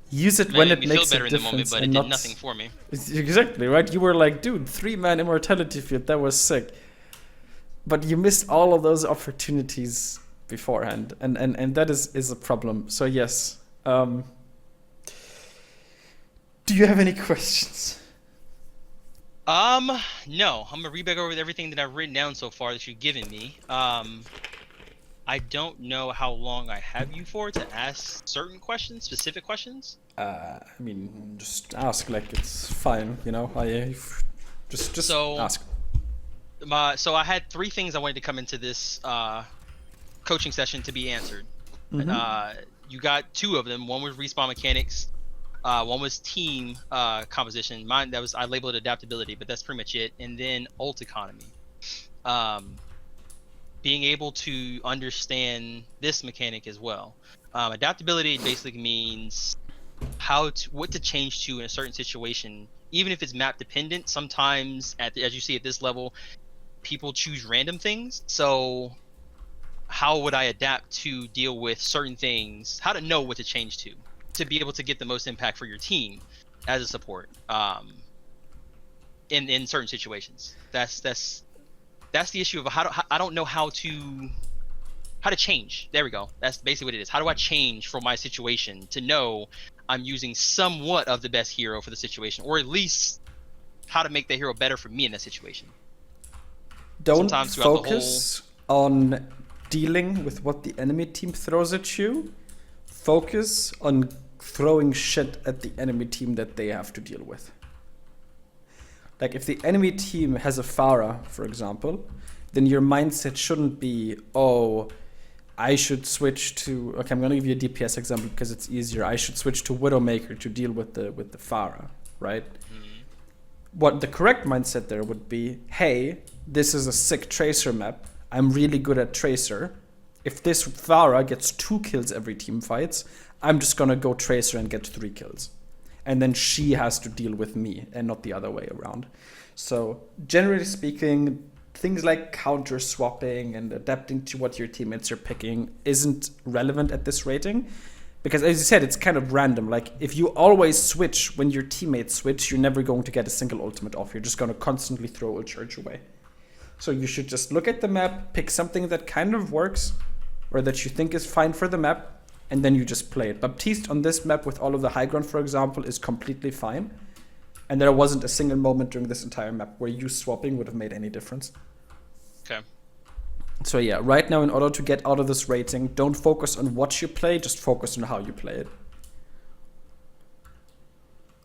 Use it when it makes a difference. In the moment, but it did nothing for me. Exactly, right? You were like, dude, 3-man Immortality field, that was sick. But you missed all of those opportunities beforehand, and that is a problem. So yes. Do you have any questions? No. I'm gonna read back over everything that I've written down so far that you've given me. I don't know how long I have you for to ask certain questions, specific questions. I mean, just ask. Like, it's fine, you know. Just ask. So I had 3 things I wanted to come into this coaching session to be answered. Mm-hmm. You got 2 of them. One was respawn mechanics. One was team composition. Mine, I labeled it adaptability, but that's pretty much it. And then ult economy. Being able to understand this mechanic as well. Adaptability basically means what to change to in a certain situation, even if it's map dependent. Sometimes, as you see at this level, people choose random things. So how would I adapt to deal with certain things? How to know what to change to be able to get the most impact for your team as a support in certain situations. That's the issue of I don't know how to change. There we go. That's basically what it is. How do I change for my situation to know I'm using somewhat of the best hero for the situation, or at least how to make the hero better for me in that situation? Don't focus on dealing with what the enemy team throws at you. focus on throwing shit at the enemy team that they have to deal with. Like if the enemy team has a Pharah, for example, then your mindset shouldn't be, oh, I should switch to, okay, I'm gonna give you a DPS example because it's easier. I should switch to Widowmaker to deal with the Pharah, right? What the correct mindset there would be, hey, this is a sick Tracer map. I'm really good at Tracer. If this Pharah gets 2 kills every team fights, I'm just gonna go Tracer and get 3 kills. And then she has to deal with me and not the other way around. So generally speaking, things like counter swapping and adapting to what your teammates are picking isn't relevant at this rating. Because as you said, it's kind of random. Like if you always switch when your teammates switch, you're never going to get a single ultimate off. You're just going to constantly throw a charge away. So you should just look at the map, pick something that kind of works or that you think is fine for the map, and then you just play it. Baptiste on this map with all of the high ground, for example, is completely fine. And there wasn't a single moment during this entire map where you swapping would have made any difference. Okay. So yeah, right now in order to get out of this rating, don't focus on what you play, just focus on how you play it.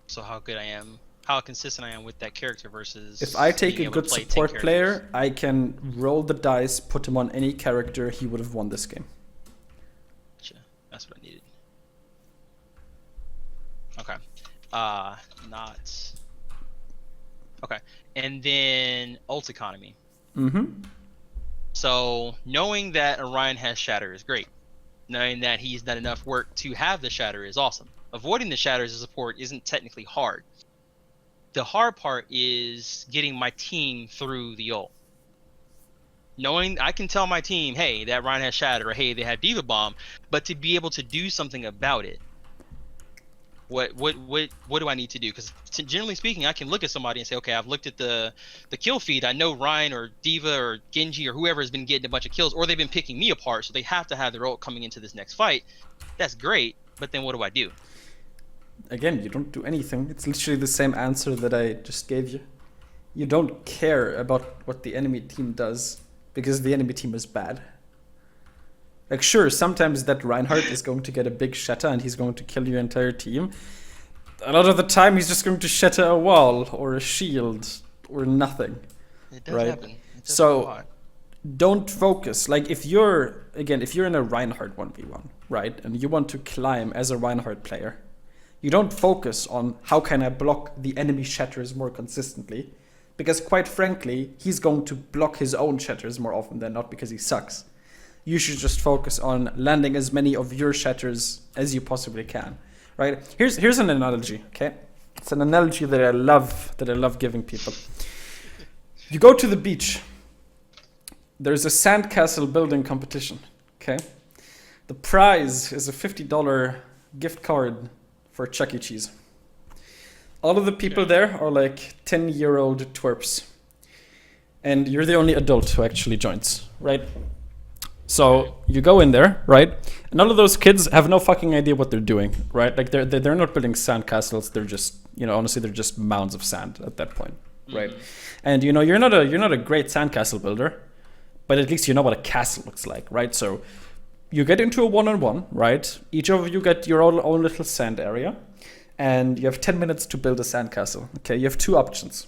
So how good I am, how consistent I am with that character versus... If I take a good support player, I can roll the dice, put him on any character, he would have won this game. That's what I needed. Okay. Not... Okay. And then ult economy. So knowing that Orion has Shatter is great. Knowing that he's done enough work to have the Shatter is awesome. Avoiding the Shatter as a support isn't technically hard. The hard part is getting my team through the ult. Knowing I can tell my team, hey, that Ryan has Shatter, or hey, they have Diva Bomb, but to be able to do something about it, what do I need to do? Because generally speaking, I can look at somebody and say, okay, I've looked at the kill feed. I know Ryan or Diva or Genji or whoever has been getting a bunch of kills, or they've been picking me apart, so they have to have their ult coming into this next fight. That's great, but then what do I do? Again, you don't do anything. It's literally the same answer that I just gave you. You don't care about what the enemy team does because the enemy team is bad. Like, sure, sometimes that Reinhardt is going to get a big shatter and he's going to kill your entire team. A lot of the time, he's just going to shatter a wall or a shield or nothing. It does right? happen. It does so happen a lot. don't focus. Like, if you're in a Reinhardt 1v1, right, and you want to climb as a Reinhardt player, you don't focus on how can I block the enemy shatters more consistently, because quite frankly, he's going to block his own shatters more often than not because he sucks. You should just focus on landing as many of your shatters as you possibly can, right? Here's an analogy, okay? It's an analogy that I love giving people. You go to the beach. There's a sandcastle building competition, okay? The prize is a $50 gift card for Chuck E. Cheese. All of the people there are like 10-year-old twerps. And you're the only adult who actually joins, right? So you go in there, right? And all of those kids have no fucking idea what they're doing, right? Like they're not building sandcastles. They're just, honestly, they're just mounds of sand at that point, right? And you're not a great sandcastle builder, but at least you know what a castle looks like, right? So you get into a one-on-one, right? Each of you get your own little sand area, and you have 10 minutes to build a sandcastle. Okay, you have two options.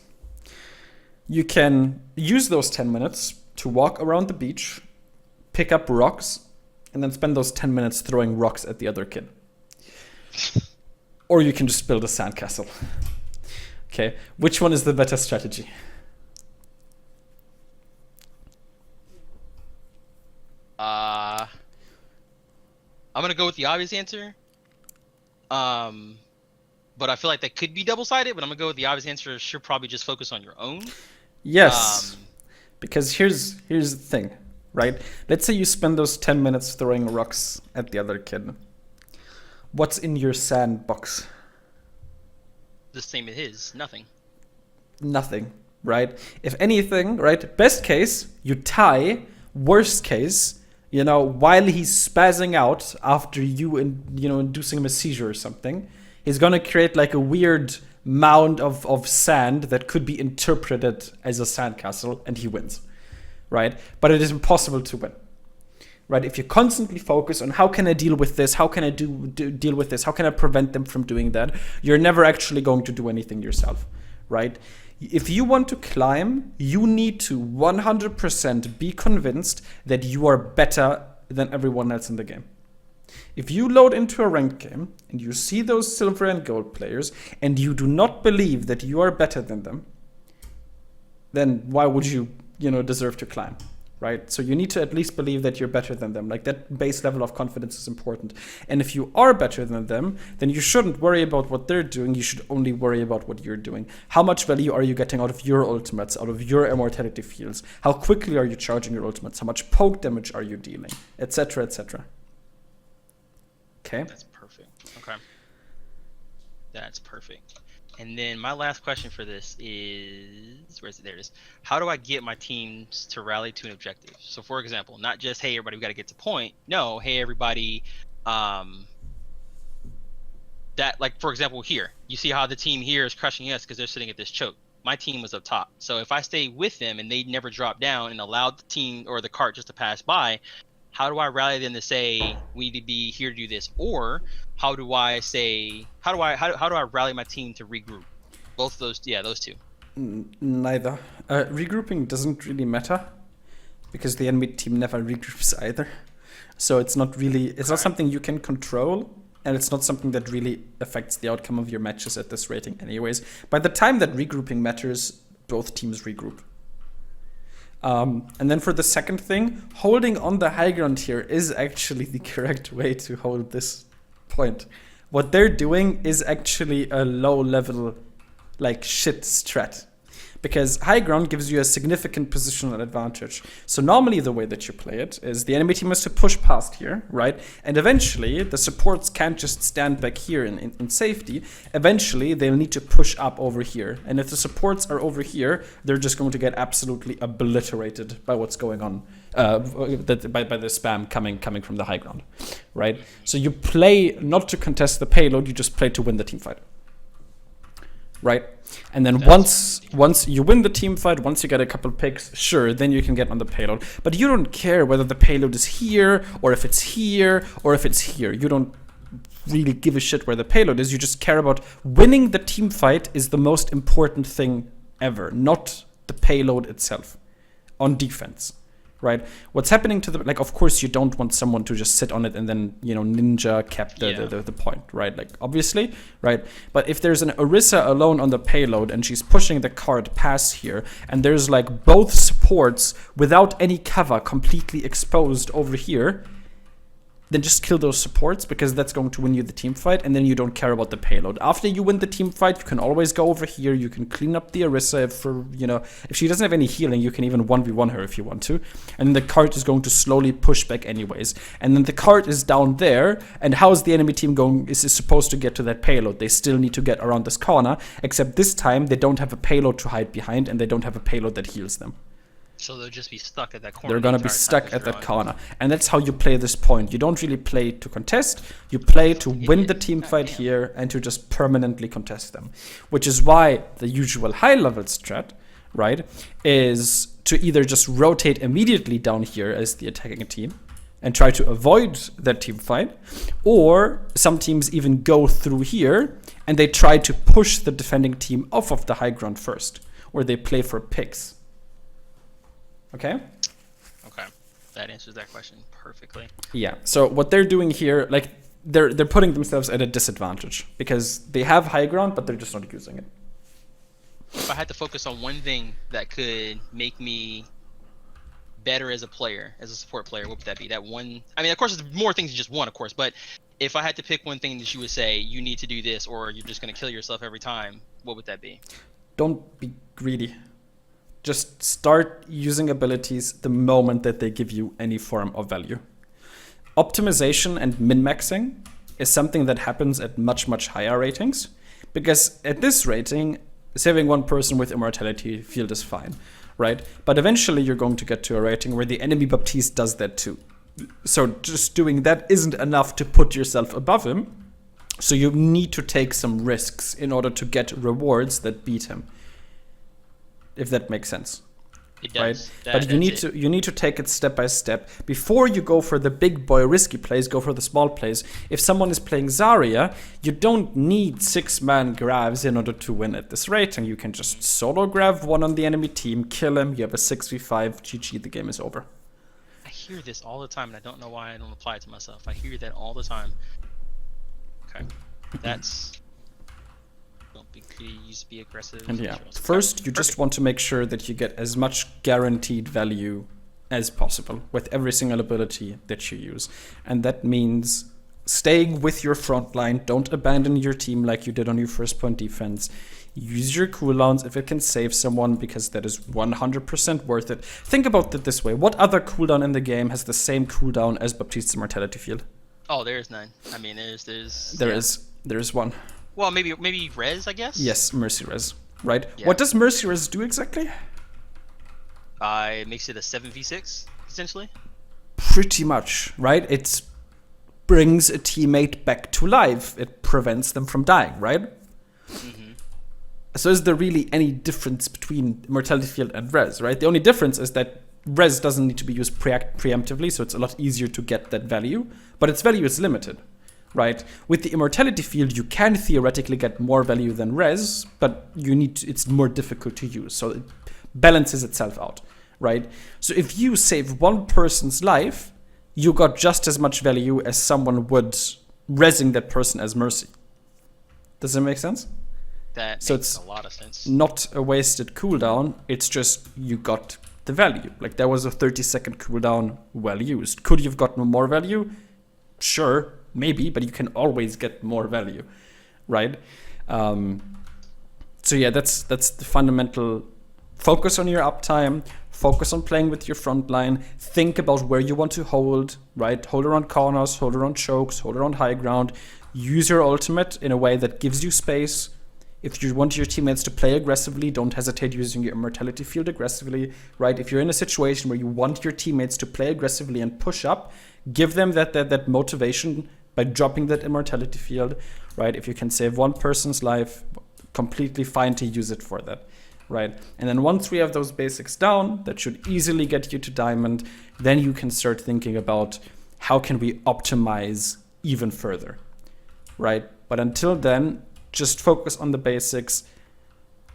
You can use those 10 minutes to walk around the beach, pick up rocks, and then spend those 10 minutes throwing rocks at the other kid. Or you can just build a sandcastle. Okay, which one is the better strategy? I'm gonna go with the obvious answer. But I feel like that could be double-sided, but I'm gonna go with the obvious answer. Should probably just focus on your own. Yes, because here's the thing, right? Let's say you spend those 10 minutes throwing rocks at the other kid. What's in your sandbox? The same as his, nothing. Nothing, right? If anything, right? Best case, you tie. Worst case, while he's spazzing out after you, inducing him a seizure or something, he's gonna create like a weird mound of sand that could be interpreted as a sandcastle, and he wins, right? But it is impossible to win. right? If you constantly focus on how can I deal with this, how can I deal with this, how can I prevent them from doing that, you're never actually going to do anything yourself, right? If you want to climb, you need to 100% be convinced that you are better than everyone else in the game. If you load into a ranked game and you see those silver and gold players and you do not believe that you are better than them, then why would you, deserve to climb, right? So you need to at least believe that you're better than them. Like, that base level of confidence is important. And if you are better than them, then you shouldn't worry about what they're doing. You should only worry about what you're doing. How much value are you getting out of your ultimates, out of your immortality fields? How quickly are you charging your ultimates? How much poke damage are you dealing? Etc., etc. Okay. That's perfect. Okay. That's perfect. And then my last question for this is, where is it? There it is. How do I get my teams to rally to an objective? So, for example, not just, hey, everybody, we got to get to point. No, hey, everybody, that, like, for example, here, you see how the team here is crushing us because they're sitting at this choke. My team was up top. So if I stay with them and they never drop down and allowed the team or the cart just to pass by, how do I rally them to say we need to be here to do this? Or how do I rally my team to regroup? Both of those, those two. Neither. Regrouping doesn't really matter because the enemy team never regroups either. So it's not something you can control, and it's not something that really affects the outcome of your matches at this rating anyways. By the time that regrouping matters, both teams regroup. And then for the second thing, holding on the high ground here is actually the correct way to hold this point. What they're doing is actually a low level, like, shit strat. Because high ground gives you a significant positional advantage. So normally the way that you play it is the enemy team has to push past here, right? And eventually the supports can't just stand back here in safety. Eventually they'll need to push up over here. And if the supports are over here, they're just going to get absolutely obliterated by what's going on, by the spam coming from the high ground, right? So you play not to contest the payload, you just play to win the team fight. Right? And then once you win the team fight, once you get a couple picks, sure, then you can get on the payload. But you don't care whether the payload is here, or if it's here, or if it's here. You don't really give a shit where the payload is. You just care about winning the team fight is the most important thing ever, not the payload itself on defense. Right? What's happening to the, of course you don't want someone to just sit on it and then, ninja cap the point, right? Like, obviously, right? But if there's an Orisa alone on the payload and she's pushing the card past here, and there's like both supports without any cover completely exposed over here, then just kill those supports, because that's going to win you the team fight, and then you don't care about the payload. After you win the team fight, you can always go over here, you can clean up the Orisa if she doesn't have any healing, you can even 1v1 her if you want to. And the cart is going to slowly push back anyways. And then the cart is down there, and how is the enemy team is supposed to get to that payload? They still need to get around this corner, except this time they don't have a payload to hide behind, and they don't have a payload that heals them. So they'll just be stuck at that corner. They're going to be stuck at that corner. And that's how you play this point. You don't really play to contest. You play to win the team fight here and to just permanently contest them. Which is why the usual high-level strat, right, is to either just rotate immediately down here as the attacking team and try to avoid that team fight. Or some teams even go through here and they try to push the defending team off of the high ground first. Or they play for picks. Okay? Okay. That answers that question perfectly. Yeah. So what they're doing here, like, they're putting themselves at a disadvantage because they have high ground, but they're just not using it. If I had to focus on one thing that could make me better as a player, as a support player, what would that be? That one, I mean, of course, there's more things than just one, of course, but if I had to pick one thing that you would say, you need to do this or you're just going to kill yourself every time, what would that be? Don't be greedy. Just start using abilities the moment that they give you any form of value. Optimization and min-maxing is something that happens at much, much higher ratings, because at this rating, saving one person with Immortality field is fine, right? But eventually you're going to get to a rating where the enemy Baptise does that too. So just doing that isn't enough to put yourself above him, so you need to take some risks in order to get rewards that beat him. If that makes sense. It right? does. But you need to take it step by step. Before you go for the big boy risky plays, go for the small plays. If someone is playing Zarya, you don't need 6-man grabs in order to win at this rate, and you can just solo grab one on the enemy team, kill him, you have a 6v5, GG, the game is over. I hear this all the time, and I don't know why I don't apply it to myself. I hear that all the time. Okay, that's... Don't be greedy, be aggressive. And yeah, first you just want to make sure that you get as much guaranteed value as possible with every single ability that you use. And that means staying with your front line, don't abandon your team like you did on your first point defense. Use your cooldowns if it can save someone, because that is 100% worth it. Think about it this way. What other cooldown in the game has the same cooldown as Baptiste's Immortality field? Oh, there's none. I mean, there is one. Well, maybe res, I guess. Yes, Mercy Res, right? Yeah. What does Mercy Res do exactly? It makes it a 7v6 essentially. Pretty much, right? It brings a teammate back to life. It prevents them from dying, right? Mm-hmm. So is there really any difference between Immortality field and Res, right? The only difference is that Res doesn't need to be used preemptively, so it's a lot easier to get that value, but its value is limited. Right, with the Immortality field, you can theoretically get more value than Res, but it's more difficult to use, so it balances itself out, right? So if you save one person's life, you got just as much value as someone would resing that person as Mercy. Does that make sense? That so makes it's a lot of sense. Not a wasted cooldown, it's just you got the value. Like, there was a 30-second cooldown, well used. Could you have gotten more value? Sure. Maybe, but you can always get more value, right? So yeah, that's the fundamental. Focus on your uptime, focus on playing with your front line, think about where you want to hold, right? Hold around corners, hold around chokes, hold around high ground. Use your ultimate in a way that gives you space. If you want your teammates to play aggressively, don't hesitate using your Immortality field aggressively, right? If you're in a situation where you want your teammates to play aggressively and push up, give them that motivation by dropping that Immortality field, right? If you can save one person's life, completely fine to use it for that, right? And then once we have those basics down, that should easily get you to Diamond, then you can start thinking about how can we optimize even further, right? But until then, just focus on the basics.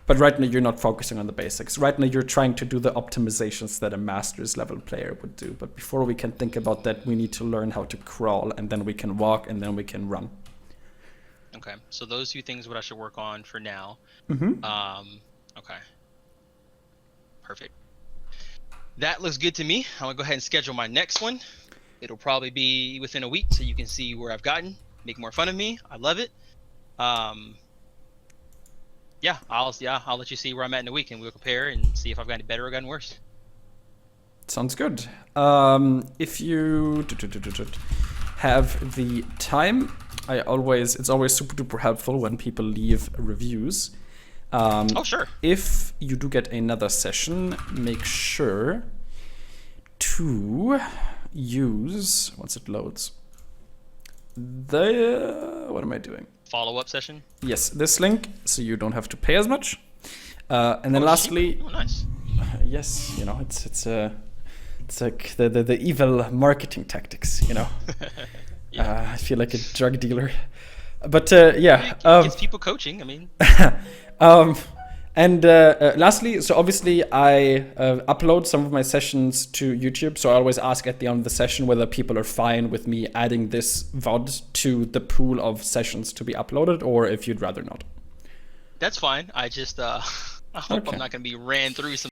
But right now, you're not focusing on the basics. Right now, you're trying to do the optimizations that a master's level player would do. But before we can think about that, we need to learn how to crawl, and then we can walk, and then we can run. Okay, so those two things what I should work on for now. Mm-hmm. Okay. Perfect. That looks good to me. I'm gonna go ahead and schedule my next one. It'll probably be within a week, so you can see where I've gotten. Make more fun of me. I love it. Yeah, I'll let you see where I'm at in a week, and we'll compare and see if I've gotten better or gotten worse. Sounds good. If you have the time, it's always super duper helpful when people leave reviews. Oh, sure. If you do get another session, make sure to use, once it loads, what am I doing? Follow-up session? Yes, this link, so you don't have to pay as much. And then lastly, nice. Yes, it's like the evil marketing tactics, Yeah. I feel like a drug dealer. But yeah. It gets people coaching, I mean. And lastly, so obviously I upload some of my sessions to YouTube, so I always ask at the end of the session whether people are fine with me adding this VOD to the pool of sessions to be uploaded, or if you'd rather not. That's fine. I just I hope Okay. I'm not going to be ran through some